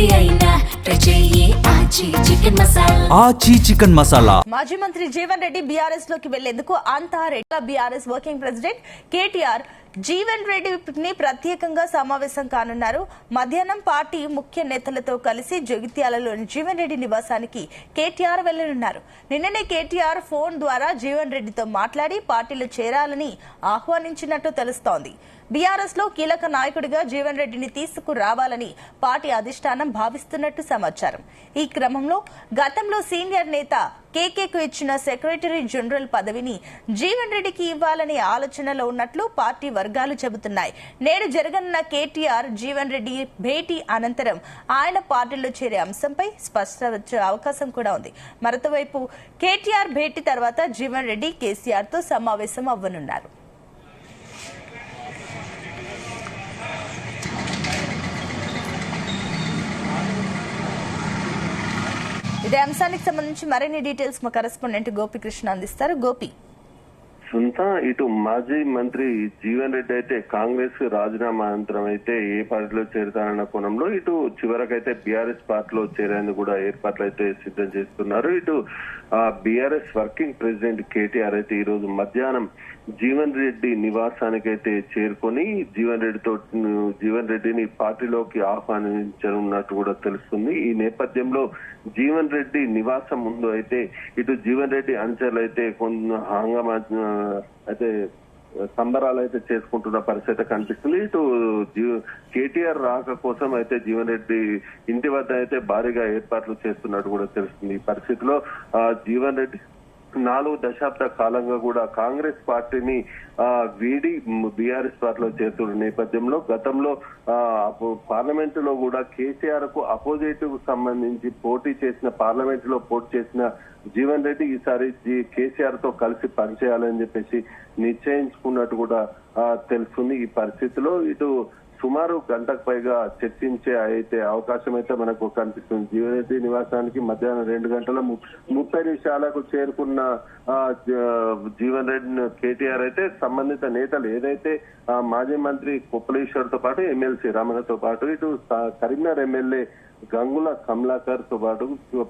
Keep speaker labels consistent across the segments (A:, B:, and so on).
A: ఏది అయినా ఆచి చికెన్ మసాలా.
B: మాజీ మంత్రి జీవన్ రెడ్డి బీఆర్ఎస్ లోకి వెళ్లేందుకు అంతా Reddy BRS working president KTR Jeevan రెడ్డిని ప్రత్యేకంగా సమావేశం కానున్నారు. మధ్యాహ్నం పార్టీ ముఖ్య నేతలతో కలిసి జగిత్యాలలోని జీవన్ రెడ్డి నివాసానికి కేటీఆర్ వెళ్లనున్నారు. నిన్ననే కేటీఆర్ ఫోన్ ద్వారా జీవన్ రెడ్డితో మాట్లాడి పార్టీలో చేరాలని ఆహ్వానించినట్టు తెలుస్తోంది. బీఆర్ఎస్ లో కీలక నాయకుడిగా జీవన్ రెడ్డిని తీసుకురావాలని పార్టీ అధిష్టానం భావిస్తున్నట్టు సమాచారం. ఈ క్రమంలో గతంలో సీనియర్ నేత కేకేకు ఇచ్చిన సెక్రటరీ జనరల్ పదవిని జీవన్ రెడ్డికి ఇవ్వాలనే ఆలోచనలో ఉన్నట్లు పార్టీ వర్గాలు చెబుతున్నాయి. నేడు జరగనున్న కేటీఆర్ జీవన్ రెడ్డి భేటీ అనంతరం ఆయన పార్టీలో చేరే అంశంపై స్పష్టత వచ్చే అవకాశం కూడా ఉంది. మరోవైపు కేటీఆర్ భేటీ తర్వాత జీవన్ రెడ్డి కేసీఆర్ తో సమావేశం అవ్వనున్నారు. ఇదే అంశానికి సంబంధించి మరిన్ని డీటెయిల్స్ మా కరెస్పాండెంట్ గోపికృష్ణ అందిస్తారు. గోపి,
C: ఇటు మాజీ మంత్రి జీవన్ రెడ్డి అయితే కాంగ్రెస్ రాజీనామా అనంతరం అయితే ఏ పార్టీలో చేరుతానన్న కోణంలో ఇటు చివరకైతే బీఆర్ఎస్ పార్టీలో చేరేందుకు కూడా ఏర్పాట్లు అయితే సిద్ధం చేస్తున్నారు. ఇటు బీఆర్ఎస్ వర్కింగ్ ప్రెసిడెంట్ కేటీఆర్ అయితే ఈ రోజు మధ్యాహ్నం జీవన్ రెడ్డి నివాసానికి అయితే చేరుకొని జీవన్ రెడ్డిని పార్టీలోకి ఆహ్వానించనున్నట్టు కూడా తెలుస్తుంది. ఈ నేపథ్యంలో జీవన్ రెడ్డి నివాసం ముందు అయితే ఇటు జీవన్ రెడ్డి అనుచరులు అయితే హంగామా అయితే సంబరాలు అయితే చేసుకుంటున్న పరిస్థితి కనిపిస్తుంది. ఇటు కేటీఆర్ రాక కోసం అయితే జీవన్ రెడ్డి ఇంటి వద్ద అయితే భారీగా ఏర్పాట్లు చేస్తున్నట్టు కూడా తెలుస్తుంది. ఈ పరిస్థితిలో జీవన్ రెడ్డి 4 దశాబ్ద కాలంగా కూడా కాంగ్రెస్ పార్టీని వీడి బీఆర్ఎస్ పార్టీలో చేరుతున్న నేపథ్యంలో గతంలో పార్లమెంటులో కూడా కేసీఆర్ కు అపోజిట్ కు సంబంధించి పార్లమెంటులో పోటీ చేసిన జీవన్ రెడ్డి ఈసారి కేసీఆర్ తో కలిసి పనిచేయాలని చెప్పేసి నిశ్చయించుకున్నట్టు కూడా తెలుస్తుంది. ఈ పరిస్థితిలో ఇటు సుమారు గంటకు పైగా చర్చించే అయితే అవకాశం అయితే మనకు కనిపిస్తుంది. జీవన్ రెడ్డి నివాసానికి మధ్యాహ్నం 2:30 చేరుకున్న జీవన్ రెడ్డి కేటీఆర్ అయితే సంబంధిత నేతలు ఏదైతే మాజీ మంత్రి కొప్పలేశ్వర్ తో పాటు ఎమ్మెల్సీ రమణతో పాటు ఇటు కరీంనగర్ ఎమ్మెల్యే గంగుల కమలాకర్ తో పాటు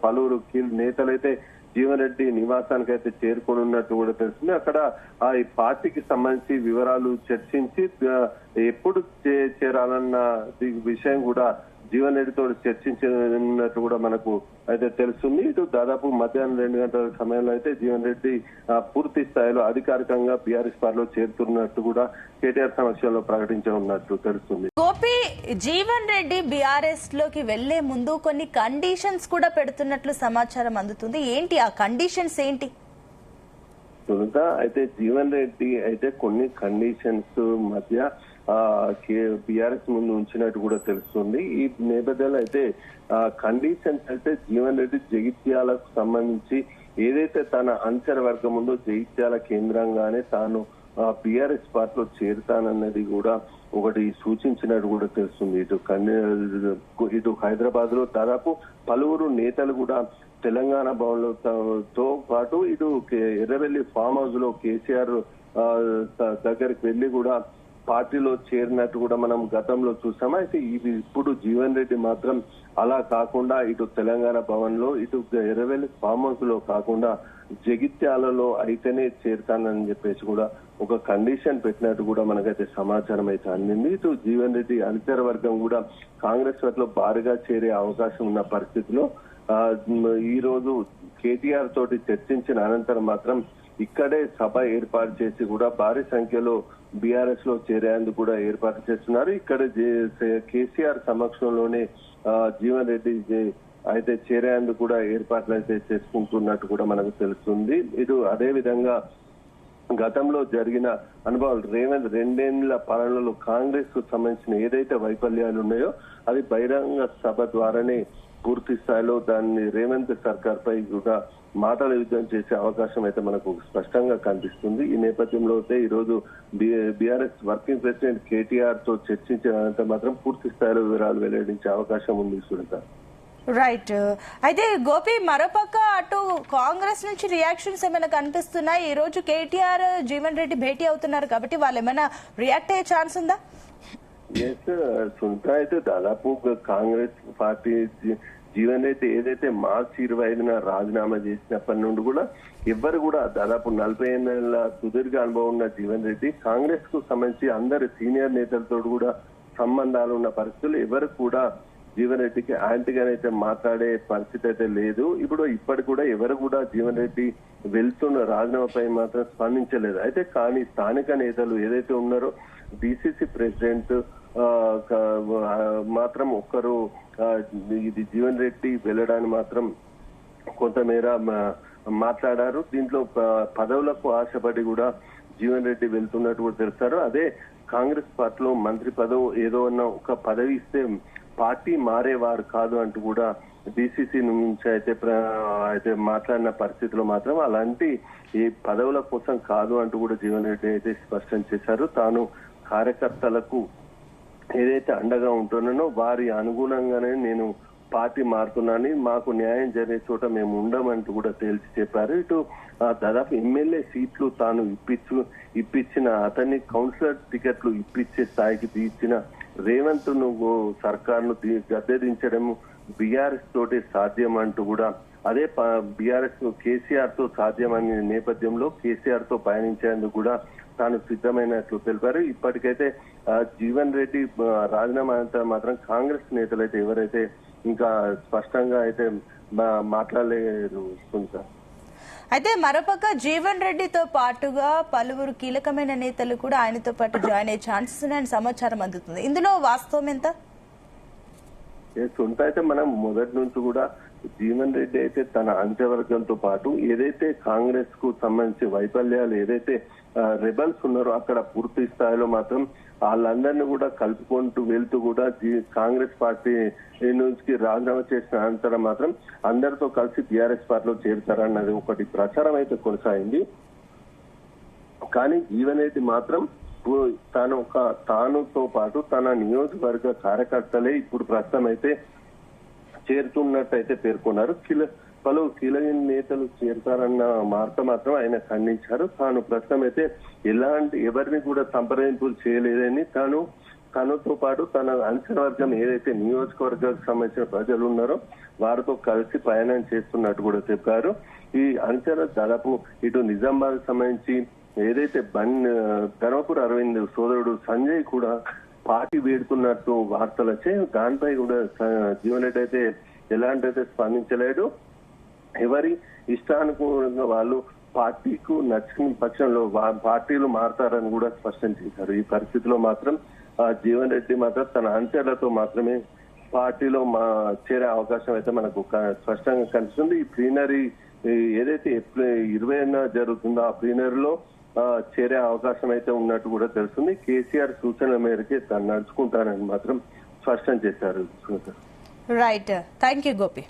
C: పలువురు నేతలైతే జీవన్ రెడ్డి నివాసానికి అయితే చేరుకోనున్నట్టు కూడా తెలుస్తుంది. అక్కడ ఈ పార్టీకి సంబంధించి వివరాలు చర్చించి ఎప్పుడు చేరాలన్న విషయం కూడా జీవన్ రెడ్డితో చర్చించినట్టు కూడా మనకు అయితే తెలుస్తుంది. ఇటు దాదాపు మధ్యాహ్నం 2 గంటల సమయంలో అయితే జీవన్ రెడ్డి పూర్తి స్థాయిలో అధికారికంగా బీఆర్ఎస్ పార్టీలో చేరుతున్నట్టు కూడా కేటీఆర్ సమక్షంలో ప్రకటించనున్నట్టు తెలుస్తుంది.
B: గోపి, జీవన్ రెడ్డి బీఆర్ఎస్ లోకి వెళ్లే ముందు కొన్ని కండిషన్స్ కూడా పెడుతున్నట్లు సమాచారం అందుతుంది. ఏంటి ఆ కండిషన్స్ ఏంటి?
C: అయితే జీవన్ రెడ్డి అయితే కొన్ని కండిషన్స్ మధ్య బీఆర్ఎస్ ముందు ఉంచినట్టు కూడా తెలుస్తుంది. ఈ నేపథ్యంలో అయితే కండిషన్స్ అయితే జీవన్ రెడ్డి జగిత్యాలకు సంబంధించి ఏదైతే తన అనుచర వర్గం ఉందో జగిత్యాల కేంద్రంగానే తాను బీఆర్ఎస్ పార్టీలో చేరుతానన్నది కూడా ఒకటి సూచించినట్టు కూడా తెలుస్తుంది. ఇటు హైదరాబాద్ లో దాదాపు పలువురు నేతలు కూడా తెలంగాణ భవన్లతో పాటు ఇటు ఎర్రవెల్లి ఫామ్ హౌస్ లో కేసీఆర్ దగ్గరికి వెళ్లి కూడా పార్టీలో చేరినట్టు కూడా మనం గతంలో చూసాము. అయితే ఇది ఇప్పుడు జీవన్ రెడ్డి మాత్రం అలా కాకుండా ఇటు తెలంగాణ భవన్ లో ఇటు ఎర్రవెల్లి ఫామ్ హౌస్ లో కాకుండా జగిత్యాలలో అయితేనే చేరుతానని చెప్పేసి కూడా ఒక కండిషన్ పెట్టినట్టు కూడా మనకైతే సమాచారం అయితే అందింది. ఇటు జీవన్ రెడ్డి అనుచర వర్గం కూడా కాంగ్రెస్ పార్టీలో భారీగా చేరే అవకాశం ఉన్న పరిస్థితిలో ఈ రోజు కేటీఆర్ తోటి చర్చించిన అనంతరం మాత్రం ఇక్కడే సభ ఏర్పాటు చేసి కూడా భారీ సంఖ్యలో బీఆర్ఎస్ లో చేరేందుకు కూడా ఏర్పాటు చేస్తున్నారు. ఇక్కడ కేసీఆర్ సమక్షంలోనే జీవన్ రెడ్డి అయితే చేరేందుకు కూడా ఏర్పాట్లు అయితే చేసుకుంటున్నట్టు కూడా మనకు తెలుస్తుంది. ఇటు అదే విధంగా గతంలో జరిగిన అనుభవాలు రేవంత్ 2 ఏళ్ల పాలనలో కాంగ్రెస్ కు సంబంధించిన ఏదైతే వైఫల్యాలు ఉన్నాయో అది బహిరంగ సభ ద్వారానే పూర్తి స్థాయిలో దాన్ని రేవంత్ సర్కార్ పై కూడా మాటల యుద్ధం చేసే అవకాశం అయితే మనకు స్పష్టంగా కనిపిస్తుంది. ఈ నేపథ్యంలో అయితే ఈ రోజు బీఆర్ఎస్ వర్కింగ్ ప్రెసిడెంట్ కేటీఆర్ తో చర్చించిన అనంతరం మాత్రం పూర్తి స్థాయిలో వివరాలు వెల్లడించే అవకాశం ఉంది. సునీత,
B: రైట్. అయితే గోపి, మరోపక్క అటు కాంగ్రెస్ నుంచి రియాక్షన్స్ ఏమైనా కనిపిస్తున్నాయి? ఈ రోజు కేటీఆర్ జీవన్ రెడ్డి భేటీ అవుతున్నారు కాబట్టి వాళ్ళు ఏమైనా రియాక్ట్ అయ్యే ఛాన్స్ ఉందా?
C: ఎస్, సునీత అయితే దాదాపు కాంగ్రెస్ పార్టీ జీవన్ రెడ్డి ఏదైతే మార్చి 25న రాజీనామా చేసినప్పటి నుండి కూడా ఎవ్వరు కూడా దాదాపు 40 ఏళ్ల సుదీర్ఘ అనుభవం ఉన్న జీవన్ రెడ్డి కాంగ్రెస్ కు సంబంధించి అందరి సీనియర్ నేతలతో కూడా సంబంధాలు ఉన్న పరిస్థితులు ఎవరు కూడా జీవన్ రెడ్డికి యాంటీగానైతే మాట్లాడే పరిస్థితి అయితే లేదు. ఇప్పటి కూడా ఎవరు కూడా జీవన్ రెడ్డి వెళ్తున్న రాజీనామాపై మాత్రం స్పందించలేదు. అయితే కానీ స్థానిక నేతలు ఏదైతే ఉన్నారో డిసిసి ప్రెసిడెంట్ మాత్రం ఒక్కరు ఇది జీవన్ రెడ్డి వెళ్ళడానికి మాత్రం కొంతమేర మాట్లాడారు. దీంట్లో పదవులకు ఆశపడి కూడా జీవన్ రెడ్డి వెళ్తున్నట్టు కూడా తెలుస్తారు. అదే కాంగ్రెస్ పార్టీలో మంత్రి పదవి ఏదో అన్న ఒక పదవి ఇస్తే పార్టీ మారేవారు కాదు అంటూ కూడా డిసిసి నుంచి అయితే మాట్లాడిన పరిస్థితిలో మాత్రం అలాంటి ఈ పదవుల కోసం కాదు అంటూ కూడా జీవన్ రెడ్డి అయితే స్పష్టం చేశారు. తాను కార్యకర్తలకు ఏదైతే అండగా ఉంటున్నానో వారి అనుగుణంగానే నేను పార్టీ మారుతున్నానని, మాకు న్యాయం జరిగే చోట మేము ఉండమంటూ కూడా తేల్చి చెప్పారు. ఇటు దాదాపు ఎమ్మెల్యే సీట్లు తాను ఇప్పించిన అతన్ని కౌన్సిలర్ టికెట్లు ఇప్పించే స్థాయికి తీర్చిన రేవంత్ నువ్వు సర్కార్ను గద్దెదించడం బీఆర్ఎస్ తోటి సాధ్యం అంటూ కూడా అదే బీఆర్ఎస్ కేసీఆర్ తో సాధ్యమనే నేపథ్యంలో కేసీఆర్ తో పయనించేందుకు కూడా తాను సిద్ధమైనట్లు తెలిపారు. ఇప్పటికైతే జీవన్ రెడ్డి రాజీనామా అనంతరం మాత్రం కాంగ్రెస్ నేతలు అయితే ఎవరైతే ఇంకా స్పష్టంగా అయితే మాట్లాడలేదు.
B: అయితే మరోపక్క జీవన్ రెడ్డితో పాటుగా పలువురు కీలకమైన నేతలు కూడా ఆయనతో పాటు జాయిన్ అయ్యే ఛాన్సెస్ ఉన్నాయని సమాచారం అందుతుంది. ఇందులో వాస్తవం ఎంత?
C: సొంత అయితే మనం మొదటి నుంచి కూడా జీవన్ రెడ్డి అయితే తన అంత్యవర్గంతో పాటు ఏదైతే కాంగ్రెస్ కు సంబంధించి వైఫల్యాలు ఏదైతే రెబల్స్ ఉన్నారో అక్కడ పూర్తి స్థాయిలో మాత్రం వాళ్ళందరినీ కూడా కలుపుకుంటూ వెళ్తూ కూడా కాంగ్రెస్ పార్టీ నుంచి రాజీనామా చేసిన అనంతరం మాత్రం అందరితో కలిసి టీఆర్ఎస్ పార్టీలో చేరుతారన్నది ఒకటి ప్రచారం అయితే కొనసాగింది. కానీ జీవన్ రెడ్డి మాత్రం తానుతో పాటు తన నియోజకవర్గ కార్యకర్తలే ఇప్పుడు ప్రస్తుతం అయితే చేరుతున్నట్టయితే పేర్కొన్నారు. పలు కీలక నేతలు చేరుతారన్న వార్త మాత్రం ఆయన ఖండించారు. తాను ప్రస్తుతం అయితే ఎవరిని కూడా సంప్రదింపులు చేయలేదని, తనతో పాటు తన అంచవర్గం ఏదైతే నియోజకవర్గానికి సంబంధించిన ప్రజలు ఉన్నారో వారితో కలిసి ప్రయాణం చేస్తున్నట్టు కూడా చెప్పారు. ఈ అంచనా దాదాపు ఇటు నిజామాబాద్ సంబంధించి ఏదైతే ధర్మపురి అరవింద్ సోదరుడు సంజయ్ కూడా పార్టీ వేడుతున్నట్టు వార్తలు వచ్చాయి. దానిపై కూడా జీవన్ రెడ్డి అయితే ఎలాంటి స్పందించలేడు. ఎవరి ఇష్టానుకూలంగా వాళ్ళు పార్టీకు నచ్చిన పక్షంలో పార్టీలు మారతారని కూడా స్పష్టం చేశారు. ఈ పరిస్థితిలో మాత్రం జీవన్ రెడ్డి మాత్రం తన అంచెలతో మాత్రమే పార్టీలో చేరే అవకాశం అయితే మనకు స్పష్టంగా కనిపిస్తుంది. ఈ ప్లీనరీ ఏదైతే 20న జరుగుతుందో ఆ ప్లీనరీలో చేరే అవకాశం అయితే ఉన్నట్టు కూడా తెలుస్తుంది. కేసీఆర్ సూచనల మేరకే తను నడుచుకుంటారని మాత్రం స్పష్టం చేశారు.
B: Right, thank you Gopi.